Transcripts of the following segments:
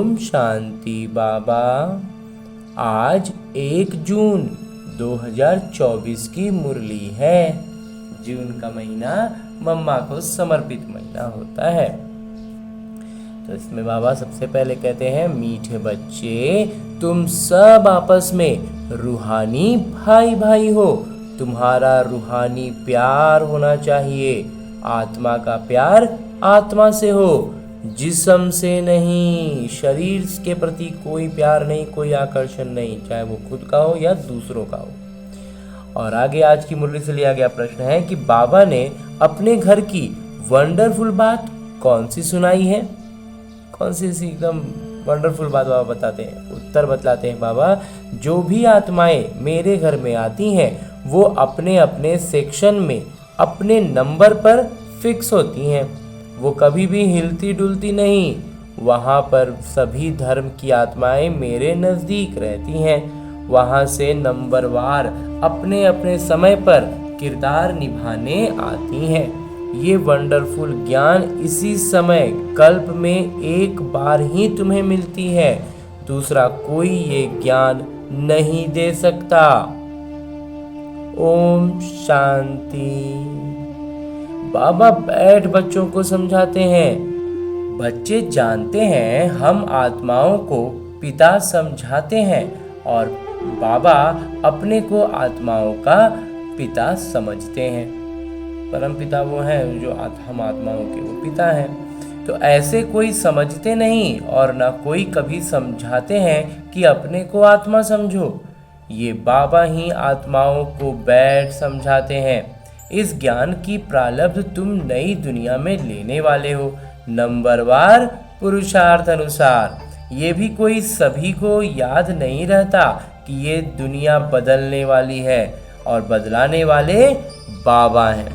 ओम शांति बाबा। आज 1 जून 2024 की मुरली है। जून का महीना मम्मा को समर्पित महीना होता है। तो इसमें बाबा सबसे पहले कहते हैं, मीठे बच्चे तुम सब आपस में रूहानी भाई भाई हो। तुम्हारा रूहानी प्यार होना चाहिए। आत्मा का प्यार आत्मा से हो, जिस्म से नहीं। शरीर के प्रति कोई प्यार नहीं, कोई आकर्षण नहीं, चाहे वो खुद का हो या दूसरों का हो। और आगे आज की मुरली से लिया गया प्रश्न है कि बाबा ने अपने घर की वंडरफुल बात कौन सी सुनाई है। कौन सी ऐसी एकदम वंडरफुल बात बाबा बताते हैं। उत्तर बतलाते हैं बाबा, जो भी आत्माएं मेरे घर में आती हैं वो अपने अपने सेक्शन में अपने नंबर पर फिक्स होती हैं। वो कभी भी हिलती डुलती नहीं। वहाँ पर सभी धर्म की आत्माएं मेरे नज़दीक रहती हैं। वहाँ से नंबरवार अपने अपने समय पर किरदार निभाने आती हैं। ये वंडरफुल ज्ञान इसी समय कल्प में एक बार ही तुम्हें मिलती है। दूसरा कोई ये ज्ञान नहीं दे सकता। ओम शांति। बाबा बैठ बच्चों को समझाते हैं। बच्चे जानते हैं हम आत्माओं को पिता समझाते हैं और बाबा अपने को आत्माओं का पिता समझते हैं। परम पिता वो हैं जो हम आत्माओं के वो पिता हैं। तो ऐसे कोई समझते नहीं और ना कोई कभी समझाते हैं कि अपने को आत्मा समझो। ये बाबा ही आत्माओं को बैठ समझाते हैं। इस ज्ञान की प्रारब्ध तुम नई दुनिया में लेने वाले हो, नंबरवार पुरुषार्थ अनुसार। ये भी कोई सभी को याद नहीं रहता कि ये दुनिया बदलने वाली है और बदलाने वाले बाबा हैं।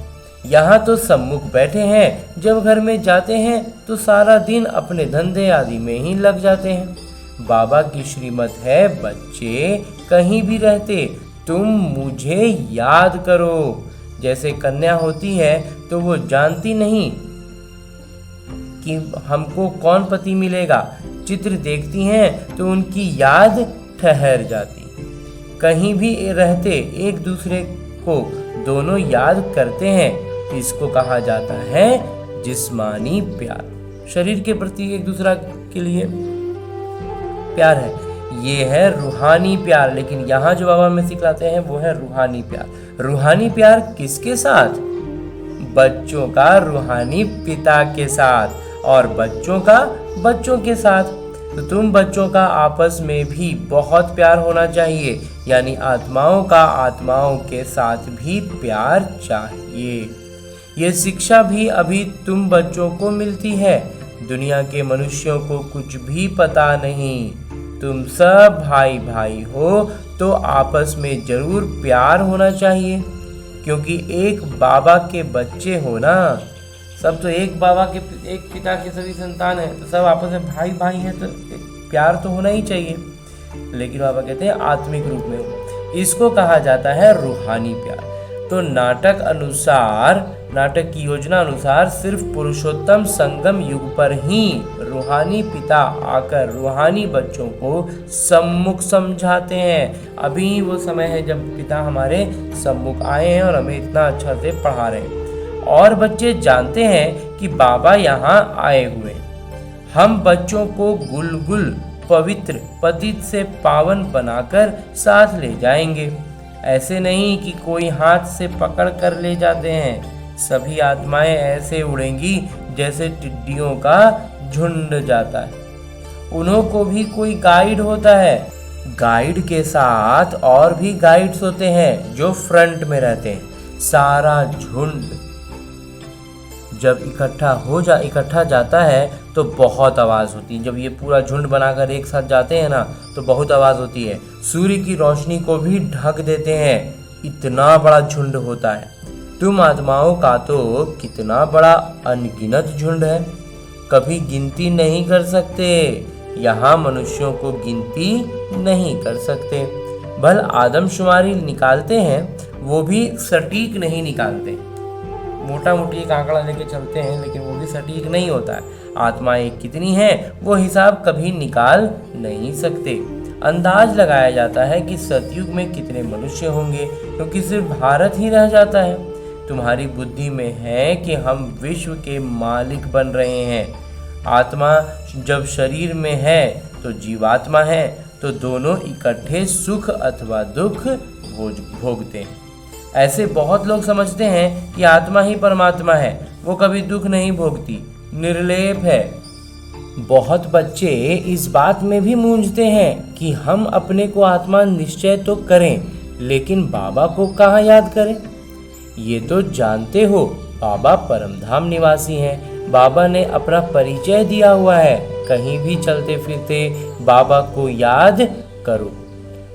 यहाँ तो सम्मुख बैठे हैं, जब घर में जाते हैं तो सारा दिन अपने धंधे आदि में ही लग जाते हैं। बाबा की श्रीमत है, बच्चे कहीं भी रहते तुम मुझे याद करो। जैसे कन्या होती है तो वो जानती नहीं कि हमको कौन पति मिलेगा। चित्र देखती हैं तो उनकी याद ठहर जाती। कहीं भी रहते एक दूसरे को दोनों याद करते हैं। इसको कहा जाता है जिस्मानी प्यार। शरीर के प्रति एक दूसरा के लिए प्यार है, ये है रूहानी प्यार। लेकिन यहाँ जो बाबा में सिखलाते हैं वो है रूहानी प्यार। रूहानी प्यार किसके साथ? बच्चों का रूहानी पिता के साथ और बच्चों का बच्चों के साथ। तो तुम बच्चों का आपस में भी बहुत प्यार होना चाहिए, यानी आत्माओं का आत्माओं के साथ भी प्यार चाहिए। ये शिक्षा भी अभी तुम बच्चों को मिलती है। दुनिया के मनुष्यों को कुछ भी पता नहीं। तुम सब भाई भाई हो तो आपस में जरूर प्यार होना चाहिए, क्योंकि एक बाबा के बच्चे हो ना। सब तो एक बाबा के एक पिता के सभी संतान हैं, तो सब आपस में भाई भाई हैं, तो प्यार तो होना ही चाहिए। लेकिन बाबा कहते हैं आत्मिक रूप में हो। इसको कहा जाता है रूहानी प्यार। तो नाटक की योजना अनुसार सिर्फ पुरुषोत्तम संगम युग पर ही रूहानी पिता आकर रूहानी बच्चों को सम्मुख समझाते हैं। अभी वो समय है जब पिता हमारे सम्मुख आए हैं और हमें इतना अच्छा से पढ़ा रहे हैं। और बच्चे जानते हैं कि बाबा यहाँ आए हुए। हम बच्चों को गुलगुल पवित्र पतित से पावन बनाकर साथ ले जाएंगे। ऐसे नहीं कि कोई हाथ से पकड़ कर ले जाते हैं। सभी आत्माएं ऐसे उड़ेंगी जैसे टिड्डियों का झुंड जाता है। उन्हों को भी कोई गाइड होता है। गाइड के साथ और भी गाइड्स होते हैं जो फ्रंट में रहते हैं। सारा झुंड जब इकट्ठा जाता है तो बहुत आवाज़ होती है। जब ये पूरा झुंड बनाकर एक साथ जाते हैं ना तो बहुत आवाज़ होती है। सूर्य की रोशनी को भी ढक देते हैं, इतना बड़ा झुंड होता है। तुम आत्माओं का तो कितना बड़ा अनगिनत झुंड है, कभी गिनती नहीं कर सकते। यहाँ मनुष्यों को गिनती नहीं कर सकते। भल आदमशुमारी निकालते हैं, वो भी सटीक नहीं निकालते। मोटा मोटी एक आंकड़ा लेके चलते हैं, लेकिन वो भी सटीक नहीं होता है। आत्माएं कितनी हैं वो हिसाब कभी निकाल नहीं सकते। अंदाज लगाया जाता है कि सतयुग में कितने मनुष्य होंगे, क्योंकि सिर्फ भारत ही रह जाता है। तुम्हारी बुद्धि में है कि हम विश्व के मालिक बन रहे हैं। आत्मा जब शरीर में है तो जीवात्मा है, तो दोनों इकट्ठे सुख अथवा दुख भोगते हैं। ऐसे बहुत लोग समझते हैं कि आत्मा ही परमात्मा है, वो कभी दुख नहीं भोगती, निर्लेप है। बहुत बच्चे इस बात में भी मूंझते हैं कि हम अपने को आत्मा निश्चय तो करें, लेकिन बाबा को कहाँ याद करें। ये तो जानते हो बाबा परमधाम निवासी हैं। बाबा ने अपना परिचय दिया हुआ है, कहीं भी चलते फिरते बाबा को याद करो।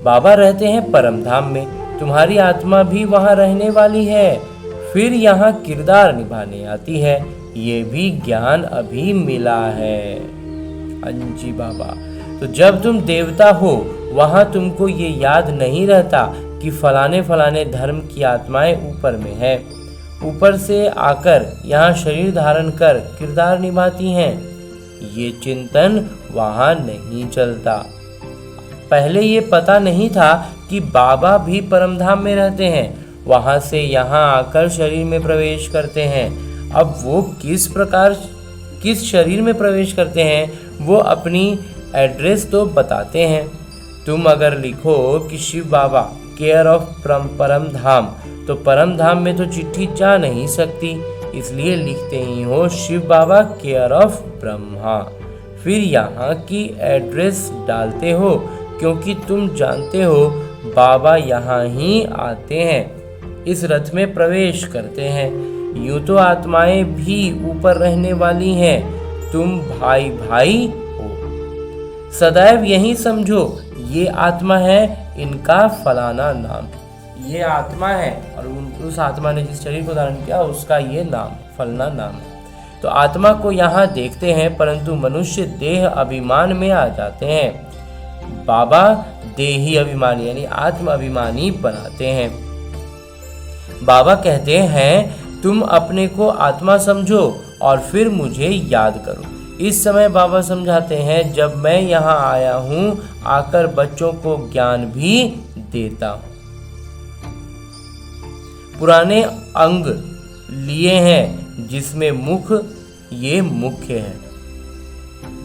बाबा रहते हैं परमधाम में, तुम्हारी आत्मा भी वहाँ रहने वाली है, फिर यहाँ किरदार निभाने आती है। ये भी ज्ञान अभी मिला है। अंजी बाबा, तो जब तुम देवता हो वहाँ तुमको ये याद नहीं रहता कि फलाने फलाने धर्म की आत्माएं ऊपर में है, ऊपर से आकर यहाँ शरीर धारण कर किरदार निभाती हैं। ये चिंतन वहाँ नहीं चलता। पहले ये पता नहीं था कि बाबा भी परमधाम में रहते हैं, वहाँ से यहाँ आकर शरीर में प्रवेश करते हैं। अब वो किस प्रकार किस शरीर में प्रवेश करते हैं वो अपनी एड्रेस तो बताते हैं। तुम अगर लिखो कि शिव बाबा केयर ऑफ परम धाम, तो परम धाम में तो चिट्ठी जा नहीं सकती, इसलिए लिखते ही हो शिव बाबा केयर ऑफ ब्रह्मा। फिर यहाँ की एड्रेस डालते हो, क्योंकि तुम जानते हो बाबा यहाँ ही आते हैं, इस रथ में प्रवेश करते हैं। यूं तो आत्माएं भी ऊपर रहने वाली हैं, तुम भाई भाई हो। सदैव यही समझो, ये आत्मा है, इनका फलाना नाम। ये आत्मा है और उस आत्मा ने जिस शरीर को धारण किया उसका ये नाम फलना नाम है। तो आत्मा को यहाँ देखते हैं, परंतु मनुष्य देह अभिमान में आ जाते हैं। बाबा देही अभिमानी यानी आत्म अभिमानी बनाते हैं। बाबा कहते हैं तुम अपने को आत्मा समझो और फिर मुझे याद करो। इस समय बाबा समझाते हैं, जब मैं यहाँ आया हूँ आकर बच्चों को ज्ञान भी देता हूँ। पुराने अंग लिए हैं जिसमें मुख ये मुख्य है।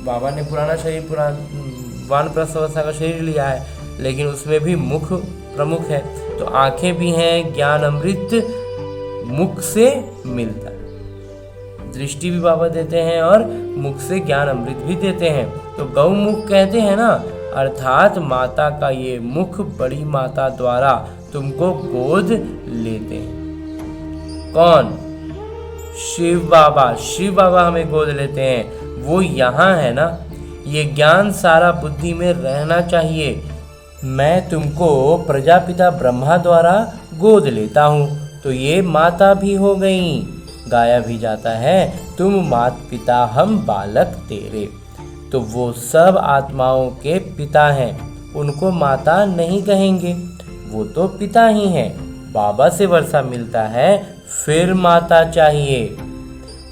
बाबा ने पुराना शरीर वानप्रस्थ अवस्था का शरीर लिया है, लेकिन उसमें भी मुख प्रमुख है। तो आंखें भी हैं, ज्ञान अमृत मुख से मिलता है। दृष्टि भी बाबा देते हैं और मुख से ज्ञान अमृत भी देते हैं। तो गौ मुख कहते हैं ना, अर्थात माता का ये मुख बड़ी माता द्वारा तुमको गोद लेते हैं। कौन? शिव बाबा। शिव बाबा हमें गोद लेते हैं, वो यहाँ है ना। ये ज्ञान सारा बुद्धि में रहना चाहिए। मैं तुमको प्रजापिता ब्रह्मा द्वारा गोद लेता हूँ, तो ये माता भी हो गई। गाया भी जाता है, तुम मात पिता हम बालक तेरे। तो वो सब आत्माओं के पिता हैं, उनको माता नहीं कहेंगे, वो तो पिता ही हैं। बाबा से वर्षा मिलता है, फिर माता चाहिए।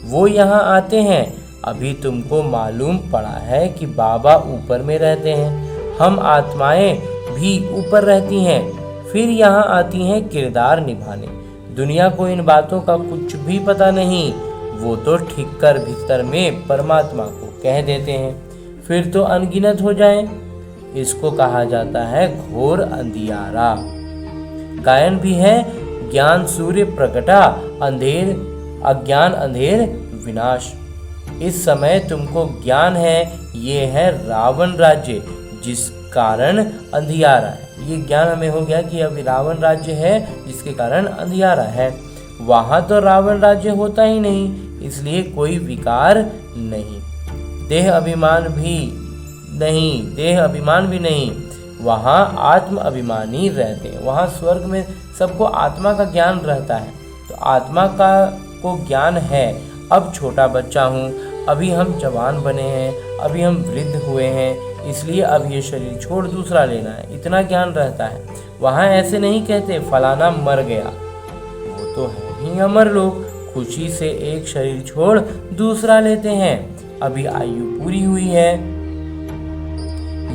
वो यहाँ आते हैं। अभी तुमको मालूम पड़ा है कि बाबा ऊपर में रहते हैं, हम आत्माएं भी ऊपर रहती हैं, फिर यहाँ आती हैं किरदार निभाने। दुनिया को इन बातों का कुछ भी पता नहीं, वो तो ठीक कर भीतर में परमात्मा को कह देते हैं, फिर तो अनगिनत हो जाएं। इसको कहा जाता है घोर अंधियारा। गायन भी है, ज्ञान सूर्य प्रकटा, अंधेर अज्ञान अंधेर विनाश। इस समय तुमको ज्ञान है, ये है रावण राज्य, जिस कारण अंधियारा है। ये ज्ञान हमें हो गया कि अभी रावण राज्य है जिसके कारण अंधियारा है। वहाँ तो रावण राज्य होता ही नहीं, इसलिए कोई विकार नहीं, देह अभिमान भी नहीं। वहाँ आत्म अभिमानी रहते हैं। वहाँ स्वर्ग में सबको आत्मा का ज्ञान रहता है। तो आत्मा को ज्ञान है। अब छोटा बच्चा हूँ, अभी हम जवान बने हैं, अभी हम वृद्ध हुए हैं, इसलिए अब ये शरीर छोड़ दूसरा लेना है, इतना ज्ञान रहता है। वहाँ ऐसे नहीं कहते फलाना मर गया, वो तो है ही अमर लोग, खुशी से एक शरीर छोड़ दूसरा लेते हैं। अभी आयु पूरी हुई है,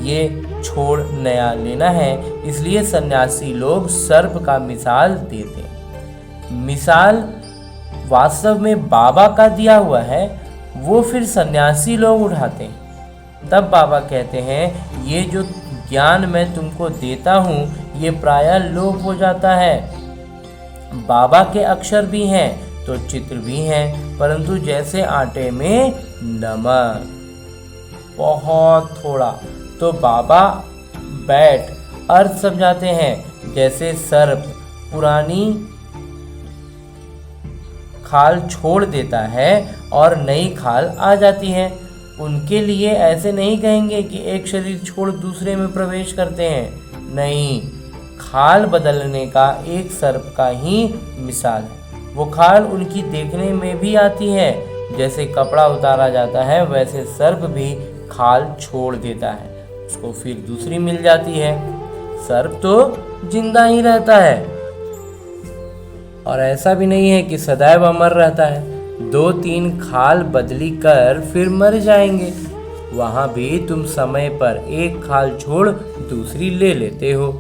ये छोड़ नया लेना है, इसलिए सन्यासी लोग सर्प का मिसाल देते हैं। मिसाल वास्तव में बाबा का दिया हुआ है, वो फिर सन्यासी लोग उठाते हैं। तब बाबा कहते हैं ये जो ज्ञान मैं तुमको देता हूँ ये प्रायः लोप हो जाता है। बाबा के अक्षर भी हैं तो चित्र भी हैं, परंतु जैसे आटे में नमक, बहुत थोड़ा। तो बाबा बैठ अर्थ समझाते हैं, जैसे सर्प पुरानी खाल छोड़ देता है और नई खाल आ जाती है। उनके लिए ऐसे नहीं कहेंगे कि एक शरीर छोड़ दूसरे में प्रवेश करते हैं, नहीं, खाल बदलने का एक सर्प का ही मिसाल है। वो खाल उनकी देखने में भी आती है, जैसे कपड़ा उतारा जाता है वैसे सर्प भी खाल छोड़ देता है, उसको फिर दूसरी मिल जाती है। सर्प तो जिंदा ही रहता है और ऐसा भी नहीं है कि सदैव अमर रहता है, 2-3 खाल बदली कर फिर मर जाएंगे। वहां भी तुम समय पर एक खाल छोड़ दूसरी ले लेते हो।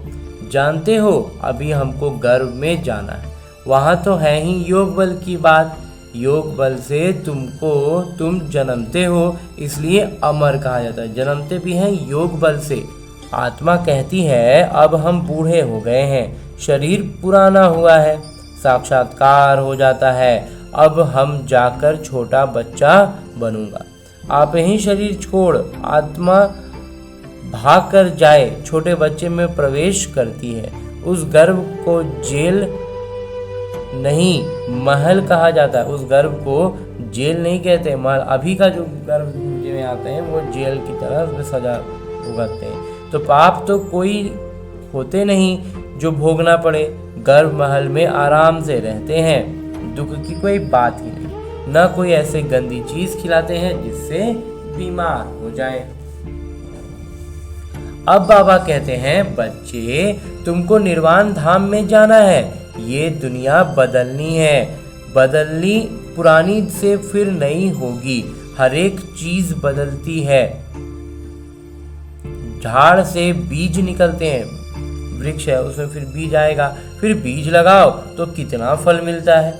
जानते हो अभी हमको गर्भ में जाना है, वहां तो है ही योग बल की बात। योग बल से तुम जन्मते हो, इसलिए अमर कहा जाता है। जन्मते भी हैं योग बल से। आत्मा कहती है अब हम बूढ़े हो गए हैं, शरीर पुराना हुआ है, साक्षात्कार हो जाता है, अब हम जाकर छोटा बच्चा बनूंगा। आप ही शरीर छोड़ आत्मा भाग कर जाए, छोटे बच्चे में प्रवेश करती है। उस गर्भ को जेल नहीं महल कहा जाता है, उस गर्भ को जेल नहीं कहते, महल। अभी का जो गर्भ में आते हैं वो जेल की तरह उसमें सजा भुगतते हैं। तो पाप तो कोई होते नहीं जो भोगना पड़े, गर्भ महल में आराम से रहते हैं, दुख की कोई बात ही नहीं। न कोई ऐसे गंदी चीज खिलाते हैं जिससे बीमार हो जाए। अब बाबा कहते हैं बच्चे तुमको निर्वाण धाम में जाना है, ये दुनिया बदलनी है, बदलनी पुरानी से फिर नई होगी, हर एक चीज बदलती है। झाड़ से बीज निकलते हैं, वृक्ष है उसमें फिर बीज आएगा, फिर बीज लगाओ तो कितना फल मिलता है।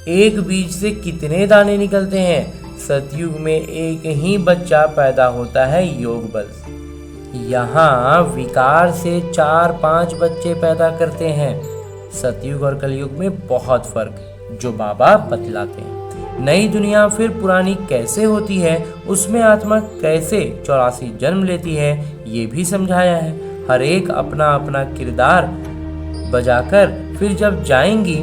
एक बीज से कितने दाने निकलते हैं। सतयुग में एक ही बच्चा पैदा होता है योग बल से, यहाँ विकार से 4-5 बच्चे पैदा करते हैं। सतयुग और कलयुग में बहुत फर्क है जो बाबा बतलाते हैं। नई दुनिया फिर पुरानी कैसे होती है, उसमें आत्मा कैसे 84 जन्म लेती है, ये भी समझाया है। हर एक अपना अपना किरदार बजाकर फिर जब जाएंगी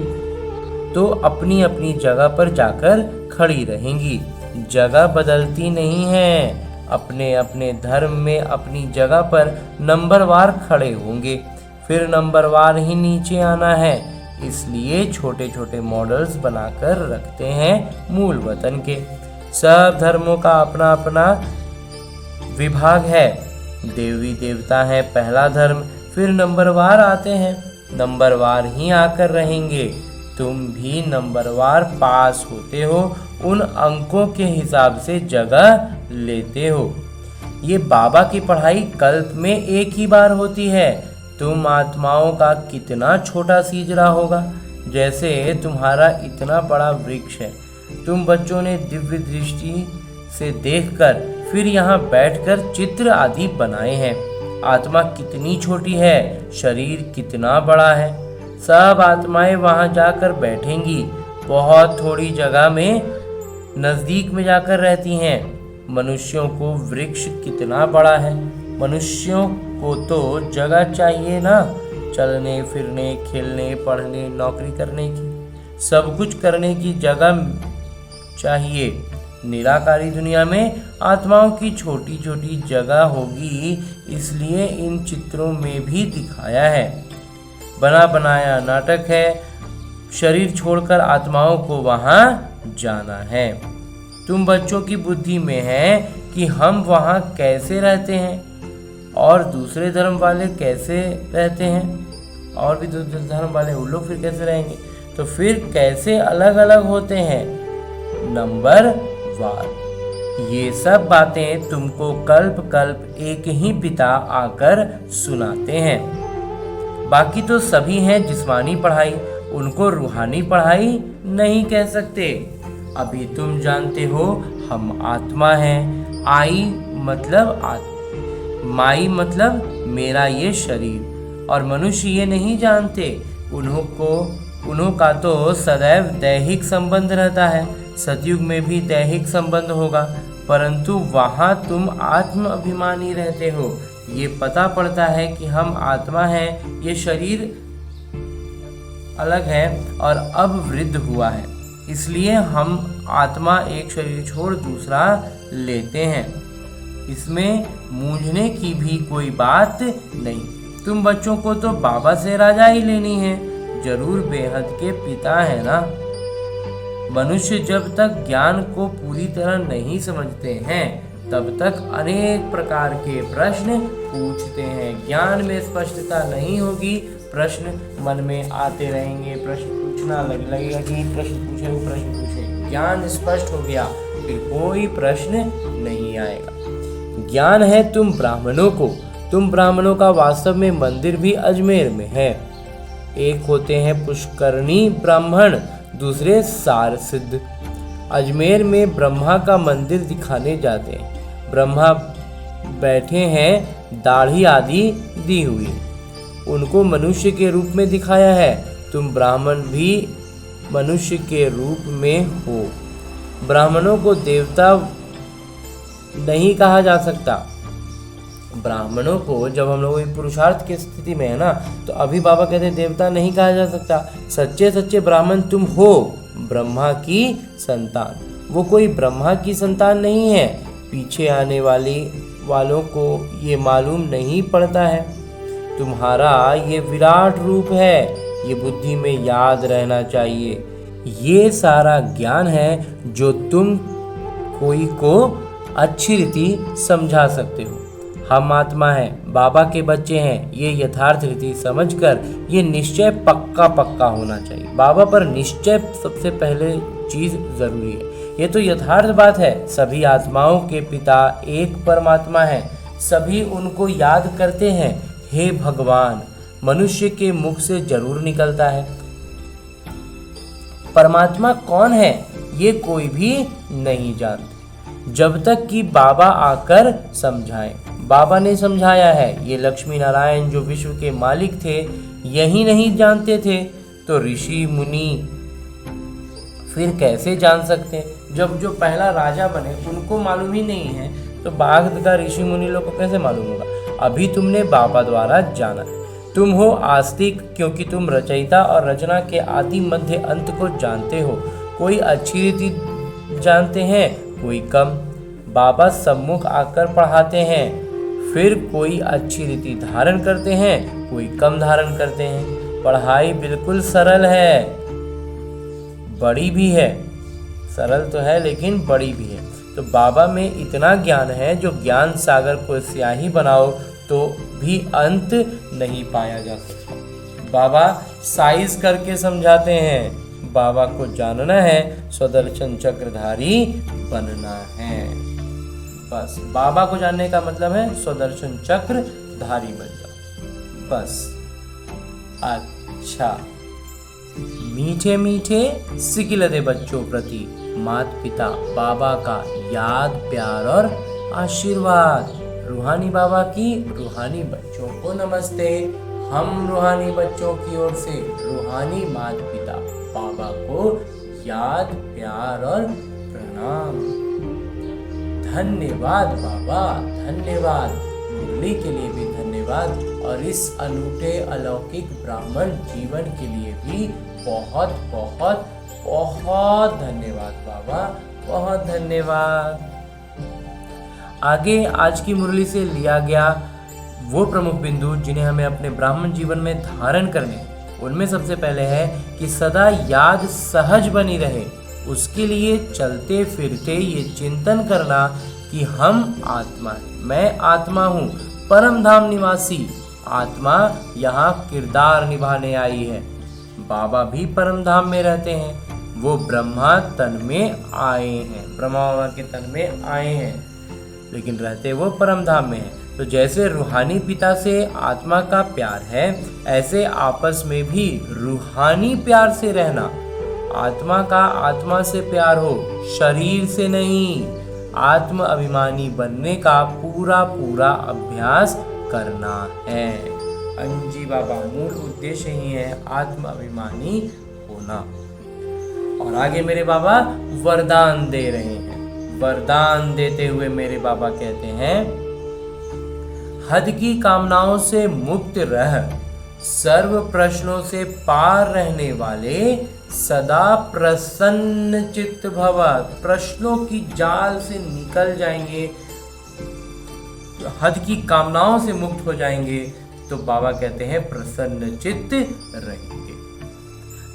तो अपनी अपनी जगह पर जाकर खड़ी रहेंगी। जगह बदलती नहीं है, अपने अपने धर्म में अपनी जगह पर नंबरवार खड़े होंगे, फिर नंबरवार ही नीचे आना है। इसलिए छोटे छोटे मॉडल्स बनाकर रखते हैं मूल वतन के। सब धर्मों का अपना अपना विभाग है। देवी देवता है पहला धर्म, फिर नंबरवार आते हैं, नंबरवार ही आकर रहेंगे। तुम भी नंबरवार पास होते हो, उन अंकों के हिसाब से जगह लेते हो। ये बाबा की पढ़ाई कल्प में एक ही बार होती है। तुम आत्माओं का कितना छोटा सीजरा होगा, जैसे तुम्हारा इतना बड़ा वृक्ष है। तुम बच्चों ने दिव्य दृष्टि से देखकर फिर यहाँ बैठकर चित्र आदि बनाए हैं। आत्मा कितनी छोटी है, शरीर कितना बड़ा है। सब आत्माएं वहां जाकर बैठेंगी, बहुत थोड़ी जगह में नजदीक में जाकर रहती हैं। मनुष्यों को वृक्ष कितना बड़ा है, मनुष्यों को तो जगह चाहिए ना, चलने फिरने, खेलने, पढ़ने, नौकरी करने की, सब कुछ करने की जगह चाहिए। निराकारी दुनिया में आत्माओं की छोटी छोटी जगह होगी, इसलिए इन चित्रों में भी दिखाया है। बना बनाया नाटक है, शरीर छोड़कर आत्माओं को वहां जाना है। तुम बच्चों की बुद्धि में है कि हम वहां कैसे रहते हैं और दूसरे धर्म वाले कैसे रहते हैं, और भी दूसरे धर्म वाले उन लोग फिर कैसे रहेंगे, तो फिर कैसे अलग अलग होते हैं नंबर वार। ये सब बातें तुमको कल्प कल्प एक ही पिता आकर सुनाते हैं। बाकी तो सभी हैं जिस्मानी पढ़ाई, उनको रूहानी पढ़ाई नहीं कह सकते। अभी तुम जानते हो हम आत्मा हैं। आई मतलब आत्मा, माई मतलब मेरा ये शरीर। और मनुष्य ये नहीं जानते, उन्हों का तो सदैव दैहिक संबंध रहता है। सतयुग में भी दैहिक संबंध होगा, परंतु वहाँ तुम आत्म अभिमानी रहते हो। ये पता पड़ता है कि हम आत्मा हैं, ये शरीर अलग है और अब वृद्ध हुआ है, इसलिए हम आत्मा एक शरीर छोड़ दूसरा लेते हैं। इसमें मूंझने की भी कोई बात नहीं। तुम बच्चों को तो बाबा से राजा ही लेनी है, जरूर बेहद के पिता है ना। मनुष्य जब तक ज्ञान को पूरी तरह नहीं समझते हैं तब तक अनेक प्रकार के प्रश्न पूछते हैं। ज्ञान में स्पष्टता नहीं होगी, प्रश्न मन में आते रहेंगे, प्रश्न पूछना लगेगा कि प्रश्न पूछे। ज्ञान स्पष्ट हो गया फिर कोई प्रश्न नहीं आएगा। ज्ञान है तुम ब्राह्मणों का वास्तव में मंदिर भी अजमेर में है। एक होते हैं पुष्करणी ब्राह्मण, दूसरे सार सिद्ध। अजमेर में ब्रह्मा का मंदिर दिखाने जाते हैं। ब्रह्मा बैठे हैं, दाढ़ी आदि दी हुई, उनको मनुष्य के रूप में दिखाया है। तुम ब्राह्मण भी मनुष्य के रूप में हो। ब्राह्मणों को देवता नहीं कहा जा सकता। ब्राह्मणों को जब हम लोग पुरुषार्थ की स्थिति में है ना, तो अभी बाबा कहते हैं देवता नहीं कहा जा सकता। सच्चे सच्चे ब्राह्मण तुम हो, ब्रह्मा की संतान। वो कोई ब्रह्मा की संतान नहीं है, पीछे आने वालों को ये मालूम नहीं पड़ता है। तुम्हारा ये विराट रूप है, ये बुद्धि में याद रहना चाहिए। ये सारा ज्ञान है जो तुम कोई को अच्छी रीति समझा सकते हो। हम आत्मा हैं, बाबा के बच्चे हैं, ये यथार्थ रीति समझकर ये निश्चय पक्का होना चाहिए। बाबा पर निश्चय सबसे पहले चीज जरूरी है। ये तो यथार्थ बात है। सभी आत्माओं के पिता एक परमात्मा है, सभी उनको याद करते हैं। हे भगवान, मनुष्य के मुख से जरूर निकलता है। परमात्मा कौन है ये कोई भी नहीं जानते जब तक कि बाबा आकर समझाएं। बाबा ने समझाया है। ये लक्ष्मी नारायण जो विश्व के मालिक थे यही नहीं जानते थे तो ऋषि मुनि फिर कैसे जान सकते? जब जो पहला राजा बने उनको मालूम ही नहीं है तो बाद का ऋषि मुनि लोग को कैसे मालूम होगा? अभी तुमने बाबा द्वारा जाना। तुम हो आस्तिक क्योंकि तुम रचयिता और रचना के आदि मध्य अंत को जानते हो। कोई अच्छी रीति जानते हैं, कोई कम। बाबा सम्मुख आकर पढ़ाते हैं, फिर कोई अच्छी रीति धारण करते हैं, कोई कम धारण करते हैं। पढ़ाई बिल्कुल सरल है, बड़ी भी है। सरल तो है लेकिन बड़ी भी है। तो बाबा में इतना ज्ञान है जो ज्ञान सागर को स्याही बनाओ तो भी अंत नहीं पाया जा सकता। बाबा साइज करके समझाते हैं। बाबा को जानना है, स्वदर्शन चक्रधारी बनना है। बस बाबा को जानने का मतलब है स्वदर्शन चक्रधारी बन जाओ, बस। अच्छा, मीठे मीठे सिकिलते बच्चों प्रति माता पिता बाबा का याद प्यार और आशीर्वाद। रूहानी बाबा की रूहानी बच्चों को नमस्ते। हम रूहानी बच्चों की ओर से रूहानी माता पिता बाबा को याद प्यार और प्रणाम। धन्यवाद बाबा, धन्यवाद। मुरली के लिए भी धन्यवाद और इस अनूठे अलौकिक ब्राह्मण जीवन के लिए भी बहुत बहुत बहुत धन्यवाद बाबा, बहुत धन्यवाद। आगे आज की मुरली से लिया गया वो प्रमुख बिंदु जिन्हें हमें अपने ब्राह्मण जीवन में धारण करने, उनमें सबसे पहले है कि सदा याद सहज बनी रहे। उसके लिए चलते फिरते ये चिंतन करना कि हम आत्मा हैं, मैं आत्मा हूँ, परम धाम निवासी आत्मा यहाँ किरदार निभाने आई है। बाबा भी परम धाम में रहते हैं। वो ब्रह्मा तन में आए हैं, ब्रह्मा बाबा के तन में आए हैं, लेकिन रहते वो परम धाम में हैं। तो जैसे रूहानी पिता से आत्मा का प्यार है, ऐसे आपस में भी रूहानी प्यार से रहना। आत्मा का आत्मा से प्यार हो, शरीर से नहीं। आत्म अभिमानी बनने का पूरा पूरा अभ्यास करना है। अंजी बाबा मूल उद्देश्य ही है आत्म अभिमानी होना। और आगे मेरे बाबा वरदान दे रहे हैं। वरदान देते हुए मेरे बाबा कहते हैं, हद की कामनाओं से मुक्त रह, सर्व प्रश्नों से पार रहने वाले, सदा प्रसन्न चित्त भव। प्रश्नों की जाल से निकल जाएंगे, हद की कामनाओं से मुक्त हो जाएंगे, तो बाबा कहते हैं प्रसन्न चित्त रहेंगे।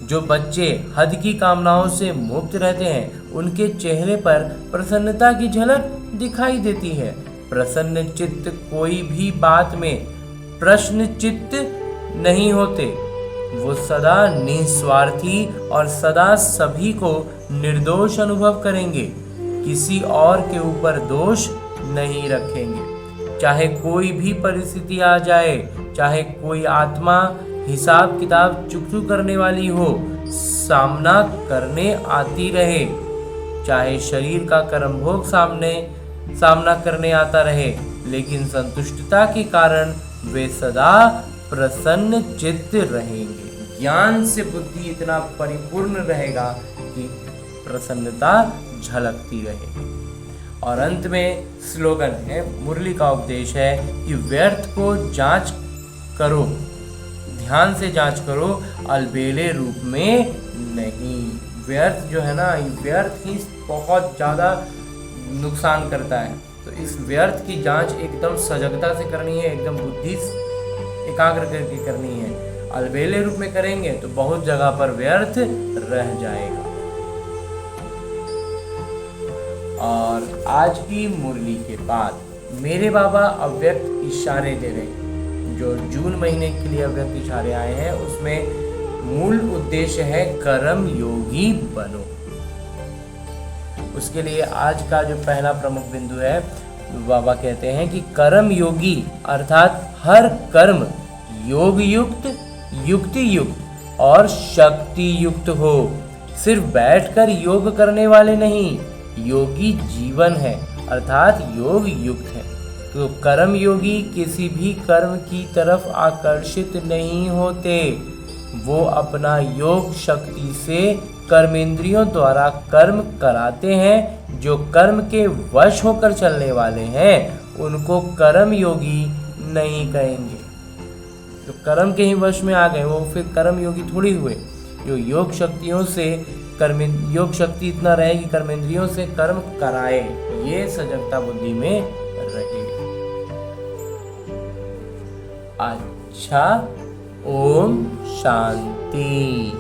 जो बच्चे हद की कामनाओं से मुक्त रहते हैं, उनके चेहरे पर प्रसन्नता की झलक दिखाई देती है। प्रसन्न चित्त कोई भी बात में प्रश्न चित्त नहीं होते। वो सदा निस्वार्थी और सदा सभी को निर्दोष अनुभव करेंगे, किसी और के ऊपर दोष नहीं रखेंगे। चाहे कोई भी परिस्थिति आ जाए, चाहे कोई आत्मा हिसाब किताब चुकचू करने वाली हो, सामना करने आती रहे, चाहे शरीर का कर्म भोग सामना करने आता रहे, लेकिन संतुष्टता के कारण वे सदा प्रसन्न चित्त रहेंगे। ज्ञान से बुद्धि इतना परिपूर्ण रहेगा कि प्रसन्नता झलकती रहेगी। और अंत में स्लोगन है, मुरली का उपदेश है कि व्यर्थ को जांच करो, ध्यान से जांच करो, अलबेले रूप में नहीं। व्यर्थ जो है ना, व्यर्थ ही बहुत ज़्यादा नुकसान करता है। तो इस व्यर्थ की जांच एकदम सजगता से करनी है, एकदम बुद्धि एकाग्र करके करनी है। अलबेले रूप में करेंगे तो बहुत जगह पर व्यर्थ रह जाएगा। और आज की मुरली के बाद मेरे बाबा अव्यक्त इशारे दे रहे हैं। जो जून महीने के लिए अव्यक्त इशारे आए हैं, उसमें मूल उद्देश्य है कर्म योगी बनो। उसके लिए आज का जो पहला प्रमुख बिंदु है, बाबा कहते हैं कि कर्म योगी अर्थात हर कर्म योग युक्त, युक्ति युक्त और शक्ति युक्त हो। सिर्फ बैठकर योग करने वाले नहीं, योगी जीवन है अर्थात योग युक्त है। तो कर्म योगी किसी भी कर्म की तरफ आकर्षित नहीं होते। वो अपना योग शक्ति से कर्मेंद्रियों द्वारा कर्म कराते हैं। जो कर्म के वश होकर चलने वाले हैं, उनको कर्म योगी नहीं कहेंगे। जो कर्म के ही वश में आ गए, वो फिर कर्म योगी थोड़ी हुए। जो योग शक्तियों से योग शक्ति इतना रहे कि कर्मेंद्रियों से कर्म कराए, ये सजगता बुद्धि में रहे। अच्छा, ओम शांति।